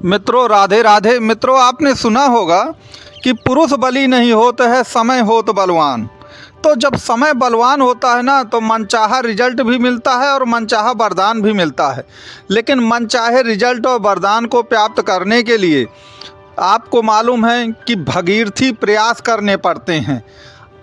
मित्रों राधे राधे। मित्रों आपने सुना होगा कि पुरुष बली नहीं होते है समय होत बलवान। तो जब समय बलवान होता है ना तो मनचाहा रिजल्ट भी मिलता है और मनचाहा वरदान भी मिलता है। लेकिन मनचाहे रिजल्ट और वरदान को प्राप्त करने के लिए आपको मालूम है कि भगीरथी प्रयास करने पड़ते हैं,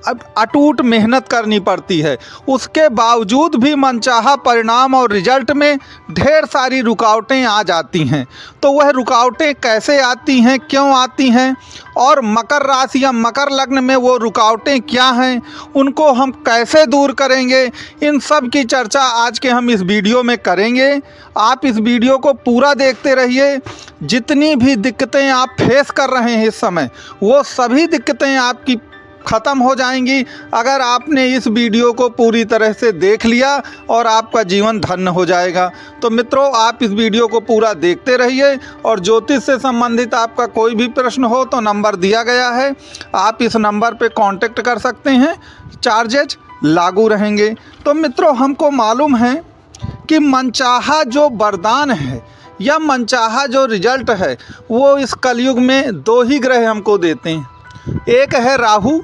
अब अटूट मेहनत करनी पड़ती है। उसके बावजूद भी मनचाहा परिणाम और रिजल्ट में ढेर सारी रुकावटें आ जाती हैं। तो वह रुकावटें कैसे आती हैं, क्यों आती हैं, और मकर राशि या मकर लग्न में वो रुकावटें क्या हैं, उनको हम कैसे दूर करेंगे, इन सब की चर्चा आज के हम इस वीडियो में करेंगे। आप इस वीडियो को पूरा देखते रहिए। जितनी भी दिक्कतें आप फेस कर रहे हैं इस समय, वो सभी दिक्कतें आपकी ख़त्म हो जाएंगी अगर आपने इस वीडियो को पूरी तरह से देख लिया, और आपका जीवन धन्य हो जाएगा। तो मित्रों आप इस वीडियो को पूरा देखते रहिए, और ज्योतिष से संबंधित आपका कोई भी प्रश्न हो तो नंबर दिया गया है, आप इस नंबर पे कांटेक्ट कर सकते हैं, चार्जेज लागू रहेंगे। तो मित्रों हमको मालूम है कि मनचाहा जो वरदान है या मनचाहा जो रिजल्ट है वो इस कलयुग में दो ही ग्रह हमको देते हैं। एक है राहु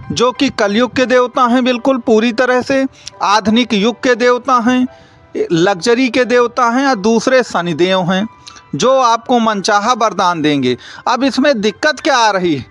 जो कि कलयुग के देवता हैं, बिल्कुल पूरी तरह से आधुनिक युग के देवता हैं, लग्जरी के देवता हैं, और दूसरे शनिदेव हैं जो आपको मनचाहा वरदान देंगे। अब इसमें दिक्कत क्या आ रही है,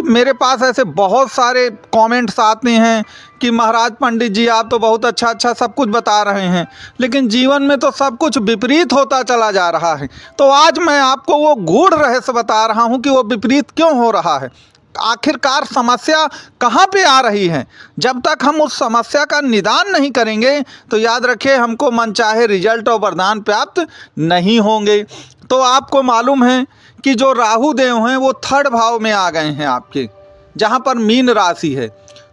मेरे पास ऐसे बहुत सारे कमेंट्स आते हैं कि महाराज पंडित जी आप तो बहुत अच्छा सब कुछ बता रहे हैं, लेकिन जीवन में तो सब कुछ विपरीत होता चला जा रहा है। तो आज मैं आपको वो गूढ़ रहस्य बता रहा हूँ कि वो विपरीत क्यों हो रहा है, आखिरकार समस्या कहाँ पे आ रही है। जब तक हम उस समस्या का निदान नहीं करेंगे तो याद रखिए हमको मनचाहे रिजल्ट और वरदान प्राप्त नहीं होंगे। तो आपको मालूम है कि जो राहु देव हैं वो 3rd भाव में आ गए हैं आपके, जहाँ पर मीन राशि है।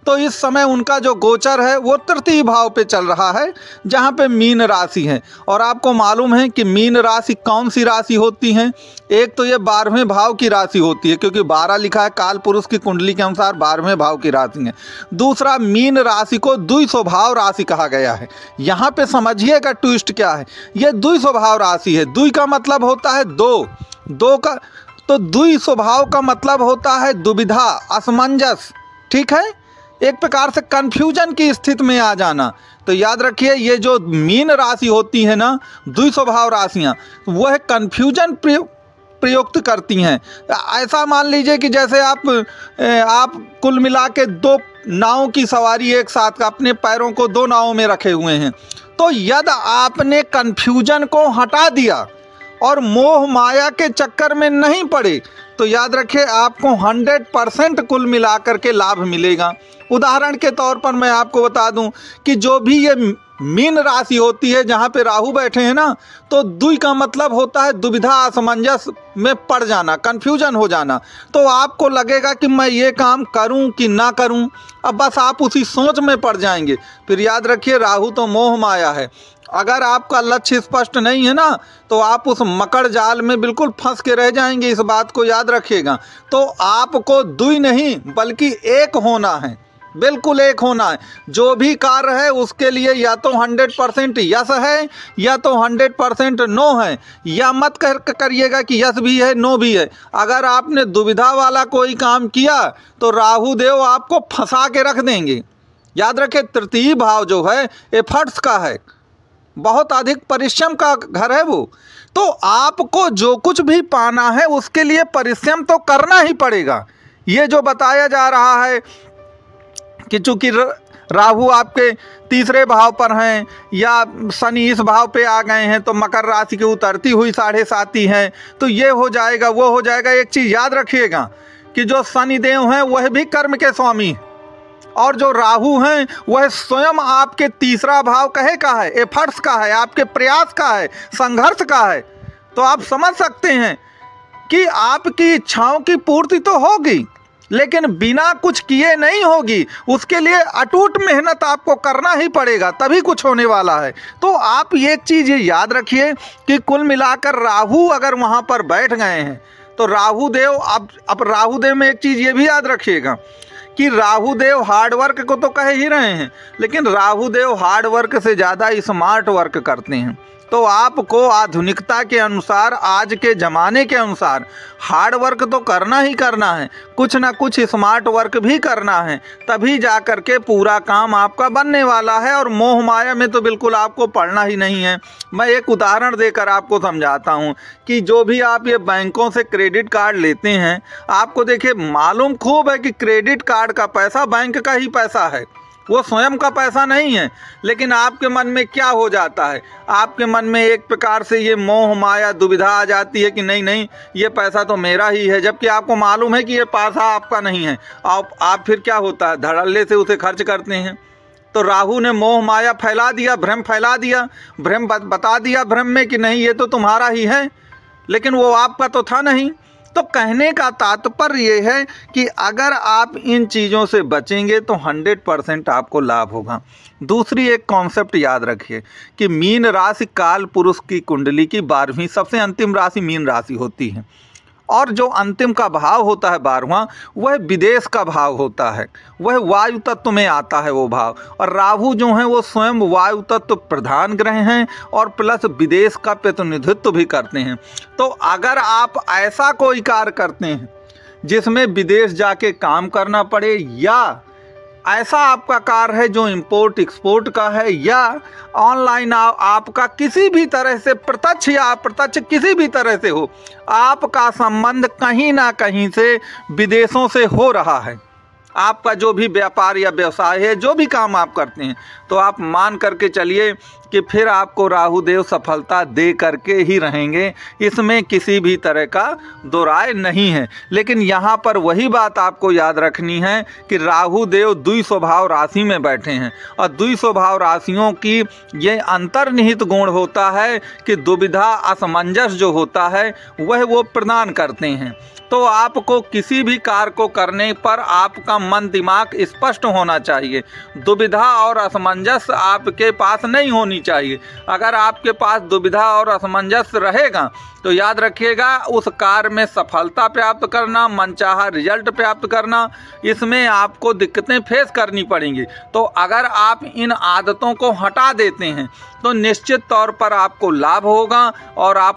तो इस समय उनका जो गोचर है वो 3य भाव पे चल रहा है, जहाँ पे मीन राशि है। और आपको मालूम है कि मीन राशि कौन सी राशि होती है, एक तो ये 12वें भाव की राशि होती है, क्योंकि 12 लिखा है, काल पुरुष की कुंडली के अनुसार 12वें भाव की राशि है। दूसरा, मीन राशि को द्विस्वभाव राशि कहा गया है। यहाँ पे समझिएगा ट्विस्ट क्या है, ये द्विस्वभाव राशि है। द्वि का मतलब होता है दो का, तो द्विस्वभाव का मतलब होता है दुविधा, असमंजस, ठीक है, एक प्रकार से कंफ्यूजन की स्थिति में आ जाना। तो याद रखिए ये जो मीन राशि होती है ना, द्विस्वभाव राशियाँ, वह कंफ्यूजन प्रयुक्त करती हैं। ऐसा मान लीजिए कि जैसे आप कुल मिला के 2 नावों की सवारी एक साथ, अपने पैरों को 2 नावों में रखे हुए हैं। तो यदि आपने कंफ्यूजन को हटा दिया और मोह माया के चक्कर में नहीं पड़े तो याद रखिए आपको 100% कुल मिलाकर के लाभ मिलेगा। उदाहरण के तौर पर मैं आपको बता दूं कि जो भी ये मीन राशि होती है जहाँ पे राहु बैठे हैं ना, तो द्वि का मतलब होता है दुविधा, असमंजस में पड़ जाना, कंफ्यूजन हो जाना। तो आपको लगेगा कि मैं ये काम करूं कि ना करूं, अब बस आप उसी सोच में पड़ जाएंगे। फिर याद रखिए राहु तो मोह माया है, अगर आपका लक्ष्य स्पष्ट नहीं है ना तो आप उस मकड़ जाल में बिल्कुल फंस के रह जाएंगे, इस बात को याद रखिएगा। तो आपको द्वि नहीं बल्कि एक होना है, बिल्कुल एक होना है। जो भी कार्य है उसके लिए या तो 100% यस है या तो 100% नो है, या मत करिएगा कि यस भी है नो भी है। अगर आपने दुविधा वाला कोई काम किया तो राहु देव आपको फंसा के रख देंगे। याद रखें 3य भाव जो है एफर्ट्स का है, बहुत अधिक परिश्रम का घर है वो। तो आपको जो कुछ भी पाना है उसके लिए परिश्रम तो करना ही पड़ेगा। ये जो बताया जा रहा है कि चूंकि राहु आपके 3रे भाव पर हैं या शनि इस भाव पे आ गए हैं तो मकर राशि की उतरती हुई 7.5 है, तो ये हो जाएगा वो हो जाएगा। एक चीज़ याद रखिएगा कि जो शनिदेव हैं वह भी कर्म के स्वामी हैं, और जो राहु हैं वह स्वयं आपके 3रा भाव कहे का है, एफर्ट्स का है, आपके प्रयास का है, संघर्ष का है। तो आप समझ सकते हैं कि आपकी इच्छाओं की पूर्ति तो होगी लेकिन बिना कुछ किए नहीं होगी, उसके लिए अटूट मेहनत आपको करना ही पड़ेगा, तभी कुछ होने वाला है। तो आप एक चीज़ ये याद रखिए कि कुल मिलाकर राहु अगर वहाँ पर बैठ गए हैं तो राहु देव, अब राहु देव में एक चीज़ ये भी याद रखिएगा कि राहु देव हार्ड वर्क को तो कह ही रहे हैं, लेकिन राहु देव हार्ड वर्क से ज़्यादा स्मार्ट वर्क करते हैं। तो आपको आधुनिकता के अनुसार, आज के ज़माने के अनुसार हार्ड वर्क तो करना ही करना है, कुछ ना कुछ स्मार्ट वर्क भी करना है, तभी जा कर के पूरा काम आपका बनने वाला है। और मोह माया में तो बिल्कुल आपको पड़ना ही नहीं है। मैं एक उदाहरण देकर आपको समझाता हूँ कि जो भी आप ये बैंकों से क्रेडिट कार्ड लेते हैं, आपको देखिए मालूम खूब है कि क्रेडिट कार्ड का पैसा बैंक का ही पैसा है, वो स्वयं का पैसा नहीं है। लेकिन आपके मन में क्या हो जाता है, आपके मन में एक प्रकार से ये मोह माया दुविधा आ जाती है कि नहीं नहीं, ये पैसा तो मेरा ही है, जबकि आपको मालूम है कि ये पैसा आपका नहीं है। आप फिर क्या होता है, धड़ल्ले से उसे खर्च करते हैं। तो राहु ने मोह माया फैला दिया, भ्रम फैला दिया, भ्रम बता दिया भ्रम में कि नहीं ये तो तुम्हारा ही है, लेकिन वो आपका तो था नहीं। तो कहने का तात्पर्य ये है कि अगर आप इन चीज़ों से बचेंगे तो 100% आपको लाभ होगा। दूसरी एक कॉन्सेप्ट याद रखिए कि मीन राशि काल पुरुष की कुंडली की 12वीं सबसे अंतिम राशि मीन राशि होती है, और जो अंतिम का भाव होता है 12वां, वह विदेश का भाव होता है, वह वायु तत्व में आता है वो भाव। और राहु जो है वो स्वयं वायु तत्व प्रधान ग्रह हैं और प्लस विदेश का प्रतिनिधित्व भी करते हैं। तो अगर आप ऐसा कोई कार्य करते हैं जिसमें विदेश जाके काम करना पड़े, या ऐसा आपका कार्य है जो इंपोर्ट एक्सपोर्ट का है, या ऑनलाइन आपका किसी भी तरह से प्रत्यक्ष या अप्रत्यक्ष किसी भी तरह से हो, आपका संबंध कहीं ना कहीं से विदेशों से हो रहा है, आपका जो भी व्यापार या व्यवसाय है, जो भी काम आप करते हैं, तो आप मान करके चलिए कि फिर आपको राहुदेव सफलता दे करके ही रहेंगे, इसमें किसी भी तरह का दो राय नहीं है। लेकिन यहाँ पर वही बात आपको याद रखनी है कि राहुदेव द्वि स्वभाव राशि में बैठे हैं, और द्वि स्वभाव राशियों की ये अंतर्निहित गुण होता है कि दुविधा असमंजस जो होता है वह वो प्रदान करते हैं। तो आपको किसी भी कार्य को करने पर आपका मन दिमाग स्पष्ट होना चाहिए, दुविधा और असमंजस आपके पास नहीं होनी चाहिए। अगर आपके पास दुविधा और असमंजस रहेगा तो याद रखिएगा उस कार्य में सफलता प्राप्त करना, मनचाहा रिजल्ट प्राप्त करना, इसमें आपको दिक्कतें फेस करनी पड़ेंगी। तो अगर आप इन आदतों को हटा देते हैं तो निश्चित तौर पर आपको लाभ होगा और आप